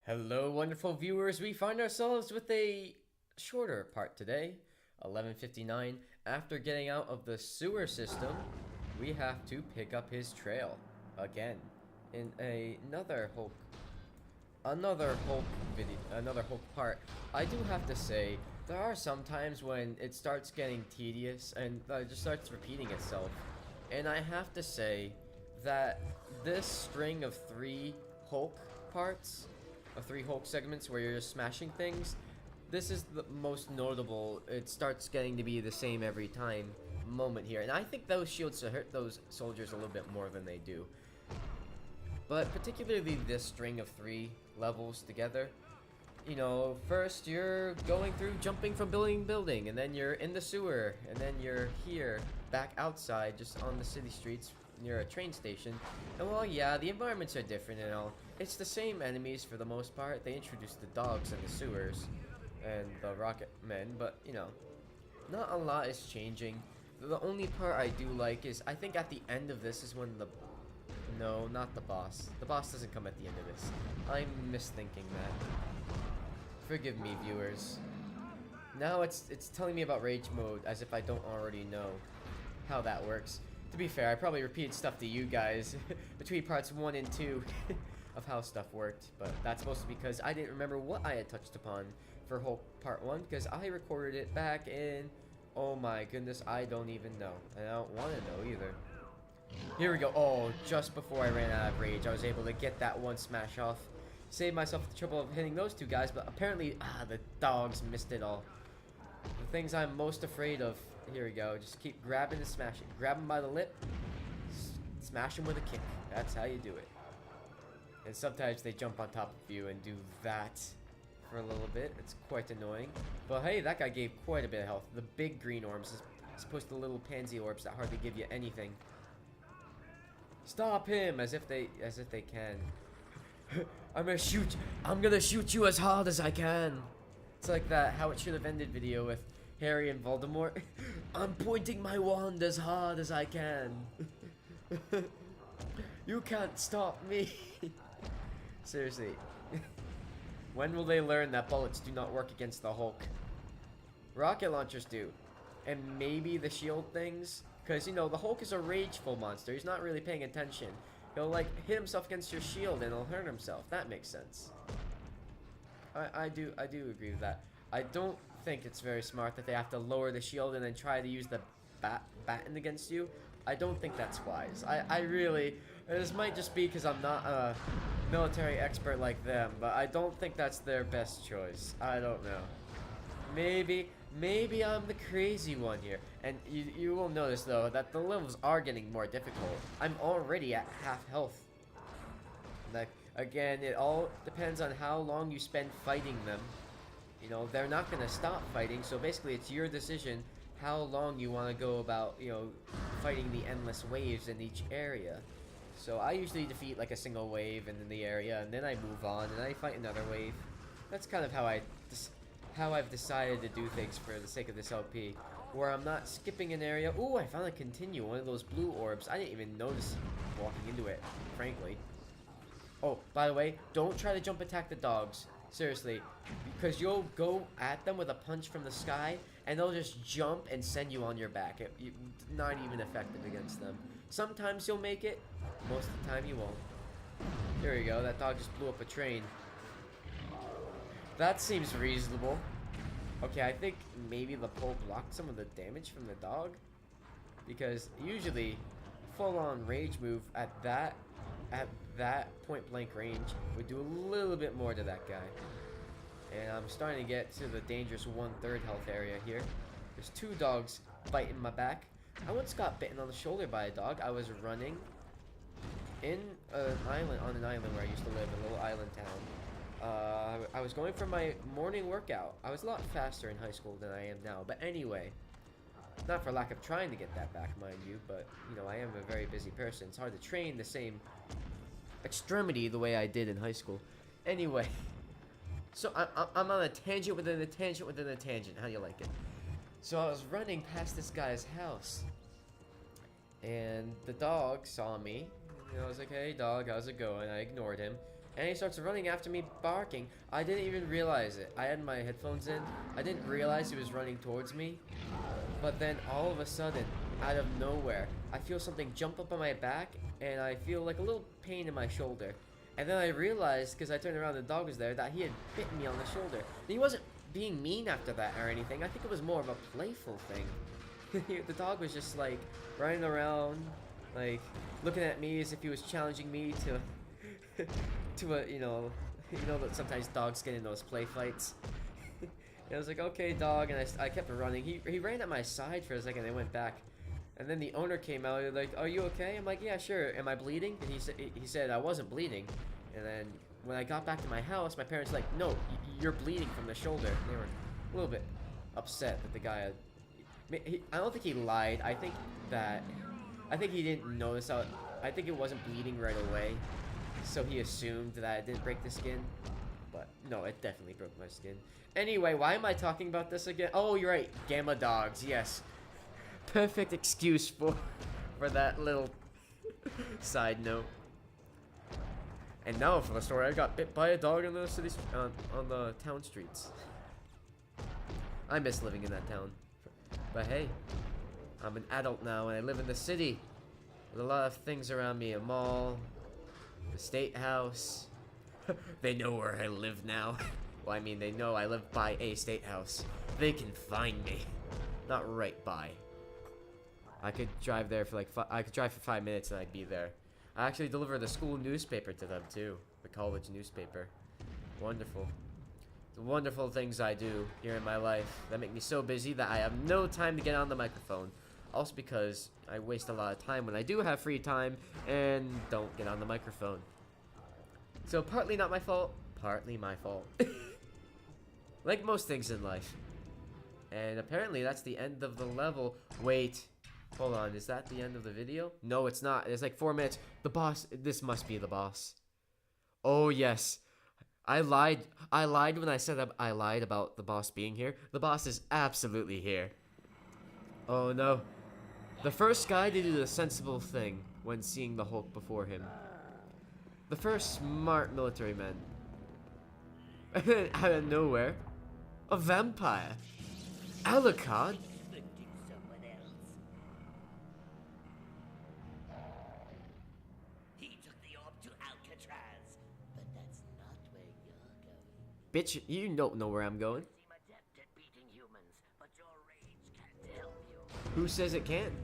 Hello, wonderful viewers. We find ourselves with a shorter part today, 11:59. After getting out of the sewer system, we have to pick up his trail again in another Hulk video, another Hulk part. I do have to say there are some times when it starts getting tedious and it just starts repeating itself, and I have to say that this string of three Hulk segments where you're just smashing things, this is the most notable. It starts getting to be the same every time moment here, and I think those shields hurt those soldiers a little bit more than they do. But particularly this string of 3 levels together, first you're going through jumping from building to building, and then you're in the sewer, and then you're here, back outside, just on the city streets near a train station. And while yeah, the environments are different and all, it's the same enemies for the most part. They introduced the dogs in the sewers and the rocket men, but not a lot is changing. The only part I do like is, I think at the end of this is when no, not the boss. The boss doesn't come at the end of this. I'm misthinking that. Forgive me, viewers. Now it's telling me about rage mode as if I don't already know how that works. To be fair, I probably repeated stuff to you guys between parts 1 and 2 of how stuff worked, but that's mostly because I didn't remember what I had touched upon for Hulk part 1, because I recorded it back in, oh my goodness, I don't even know, and I don't want to know either. Here we go. Oh, just before I ran out of rage, I was able to get that one smash off. Saved myself the trouble of hitting those 2 guys, but apparently, the dogs missed it all. The things I'm most afraid of. Here we go. Just keep grabbing and smashing. Grab him by the lip. Smash him with a kick. That's how you do it. And sometimes they jump on top of you and do that for a little bit. It's quite annoying. But hey, that guy gave quite a bit of health. The big green orbs as opposed to the little pansy orbs that hardly give you anything. Stop him! As if they can. I'm gonna shoot you as hard as I can. It's like that how it should have ended video with Harry and Voldemort. I'm pointing my wand as hard as I can. You can't stop me. Seriously. When will they learn that bullets do not work against the Hulk? Rocket launchers do. And maybe the shield things. Because, the Hulk is a rageful monster. He's not really paying attention. He'll, hit himself against your shield and he'll hurt himself. That makes sense. I do agree with that. I don't think it's very smart that they have to lower the shield and then try to use the baton against you. I don't think that's wise. I really... This might just be because I'm not a military expert like them, but I don't think that's their best choice. I don't know. Maybe I'm the crazy one here. And you will notice, though, that the levels are getting more difficult. I'm already at half health. Again, it all depends on how long you spend fighting them. They're not going to stop fighting, so basically it's your decision how long you want to go about, fighting the endless waves in each area. So I usually defeat a single wave in the area, and then I move on, and I fight another wave. That's kind of how I've decided to do things for the sake of this LP, where I'm not skipping an area. Ooh, I found a continue, one of those blue orbs. I didn't even notice walking into it, frankly. Oh, by the way, don't try to jump attack the dogs. Seriously, because you'll go at them with a punch from the sky, and they'll just jump and send you on your back. Not even effective against them. Sometimes you'll make it, most of the time you won't. There you go, that dog just blew up a train. That seems reasonable. Okay, I think maybe the pole blocked some of the damage from the dog, because usually full-on rage move at that point-blank range would do a little bit more to that guy. And I'm starting to get to the dangerous 1/3 health area here. There's 2 dogs biting my back. I once got bitten on the shoulder by a dog. I was running in an island where I used to live, a little island town. I was going for my morning workout. I was a lot faster in high school than I am now, but anyway. Not for lack of trying to get that back, mind you, but, I am a very busy person. It's hard to train the same extremity the way I did in high school. Anyway, so I'm on a tangent within a tangent within a tangent. How do you like it? So I was running past this guy's house, and the dog saw me. I was like, hey, dog, how's it going? I ignored him. And he starts running after me, barking. I didn't even realize it. I had my headphones in. I didn't realize he was running towards me. But then all of a sudden, out of nowhere, I feel something jump up on my back, and I feel like a little pain in my shoulder. And then I realized, because I turned around and the dog was there, that he had bitten me on the shoulder. And he wasn't being mean after that or anything. I think it was more of a playful thing. The dog was just like running around, like looking at me as if he was challenging me to to a, you know that sometimes dogs get in those play fights. And I was like, okay, dog, and I kept running. He ran at my side for a second and went back. And then the owner came out, and like, are you okay? I'm like, yeah, sure. Am I bleeding? And he said I wasn't bleeding. And then when I got back to my house, my parents were like, no, you're bleeding from the shoulder. And they were a little bit upset that the guy had, I don't think he lied. I think he didn't notice how, I think it wasn't bleeding right away. So he assumed that it didn't break the skin. But no, it definitely broke my skin. Anyway, why am I talking about this again? Oh, you're right. Gamma dogs, yes. Perfect excuse for that little side note. And now for the story, I got bit by a dog on the city on the town streets. I miss living in that town, but hey, I'm an adult now and I live in the city. With a lot of things around me: a mall, the state house. They know where I live now. Well, I mean, they know I live by a state house. They can find me, not right by. I could drive there for like I could drive for 5 minutes and I'd be there. I actually deliver the school newspaper to them too, the college newspaper. Wonderful. The wonderful things I do here in my life that make me so busy that I have no time to get on the microphone. Also because I waste a lot of time when I do have free time and don't get on the microphone. So partly not my fault, partly my fault. Like most things in life. And apparently that's the end of the level. Wait. Hold on, is that the end of the video? No, it's not. It's like 4 minutes. The boss, this must be the boss. Oh, yes. I lied when I said I lied about the boss being here. The boss is absolutely here. Oh, no. The first guy to do the sensible thing when seeing the Hulk before him. The first smart military man. And then out of nowhere, a vampire. Alucard? Bitch, you don't know where I'm going. Who says it can't?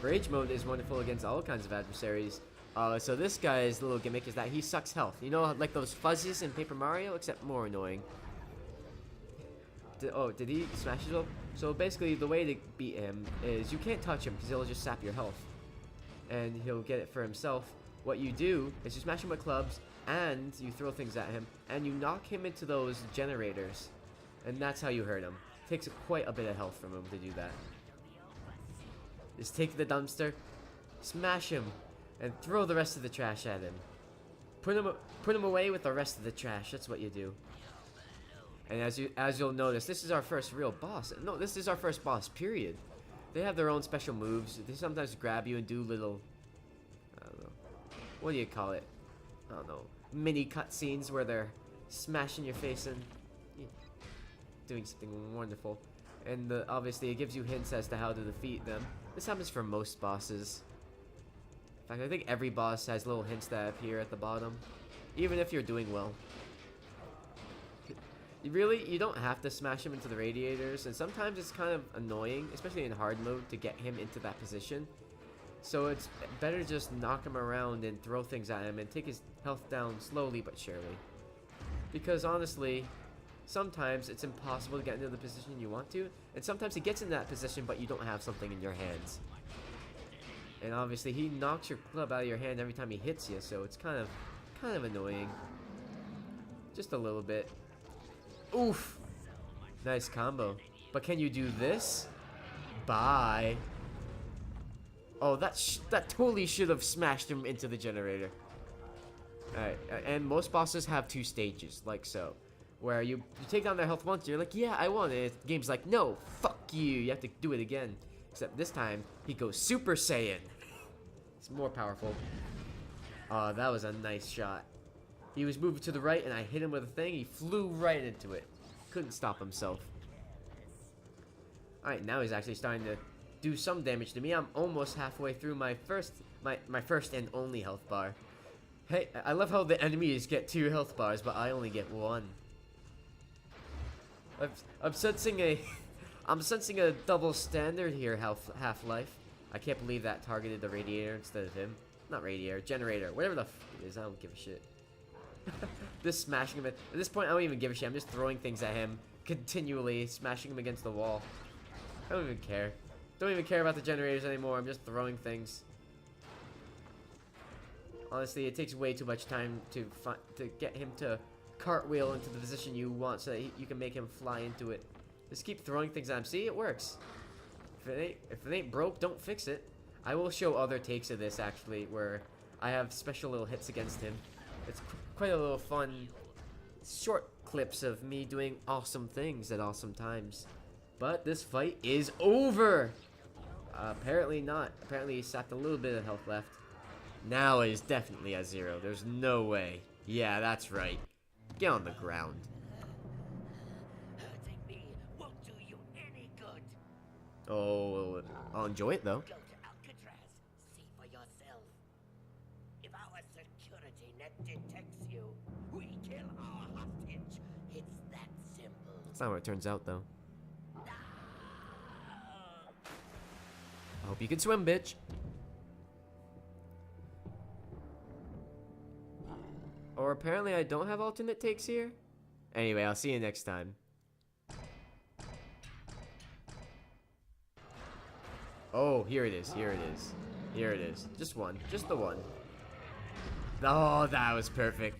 Rage mode is wonderful against all kinds of adversaries. So this guy's little gimmick is that he sucks health. You know, like those fuzzies in Paper Mario, except more annoying. Did he smash it up? So basically, the way to beat him is you can't touch him because he'll just sap your health. And he'll get it for himself. What you do is you smash him with clubs, and you throw things at him, and you knock him into those generators. And that's how you hurt him. Takes quite a bit of health from him to do that. Just take the dumpster, smash him, and throw the rest of the trash at him. Put him away with the rest of the trash. That's what you do. And as you'll notice, this is our first real boss. No, this is our first boss, period. They have their own special moves. They sometimes grab you and do little, I don't know, what do you call it? I don't know, mini cutscenes where they're smashing your face and doing something wonderful. And obviously it gives you hints as to how to defeat them. This happens for most bosses. In fact, I think every boss has little hints that appear at the bottom, even if you're doing well. You don't have to smash him into the radiators, and sometimes it's kind of annoying, especially in hard mode, to get him into that position. So it's better to just knock him around and throw things at him and take his health down slowly but surely. Because honestly, sometimes it's impossible to get into the position you want to, and sometimes he gets in that position but you don't have something in your hands. And obviously he knocks your club out of your hand every time he hits you, so it's kind of annoying. Just a little bit. Oof! Nice combo. But can you do this? Bye. Oh, that totally should have smashed him into the generator. Alright, and most bosses have 2 stages, like so. Where you take down their health once, you're like, yeah, I won it. The game's like, no, fuck you. You have to do it again. Except this time, he goes Super Saiyan. It's more powerful. Oh, that was a nice shot. He was moving to the right, and I hit him with a thing. He flew right into it. Couldn't stop himself. Alright, now he's actually starting to do some damage to me. I'm almost halfway through my first and only health bar. Hey, I love how the enemies get 2 health bars, but I only get 1. I'm sensing a I'm sensing a double standard here, Half-Life. I can't believe that targeted the radiator instead of him. Not radiator, generator, whatever the f it is. I don't give a shit. Just smashing him at this point. I don't even give a shit. I'm just throwing things at him continually, smashing him against the wall. I don't even care. Don't even care about the generators anymore. I'm just throwing things. Honestly, it takes way too much time to get him to cartwheel into the position you want so that you can make him fly into it. Just keep throwing things at him. See, it works. If it ain't broke, don't fix it. I will show other takes of this actually, where I have special little hits against him. It's quite a little fun, short clips of me doing awesome things at awesome times. But this fight is over. Apparently not. Apparently he sacked a little bit of health left. Now it is definitely at 0. There's no way. Yeah, that's right. Get on the ground. Hurting me won't do you any good. Oh, I'll enjoy it though. Go to Alcatraz. See for yourself. If our security net detects you, we kill our hostage. It's that simple. That's not what it turns out though. I hope you can swim, bitch. Or apparently I don't have alternate takes here. Anyway, I'll see you next time. Oh, here it is. Here it is. Here it is. Just one. Just the one. Oh, that was perfect.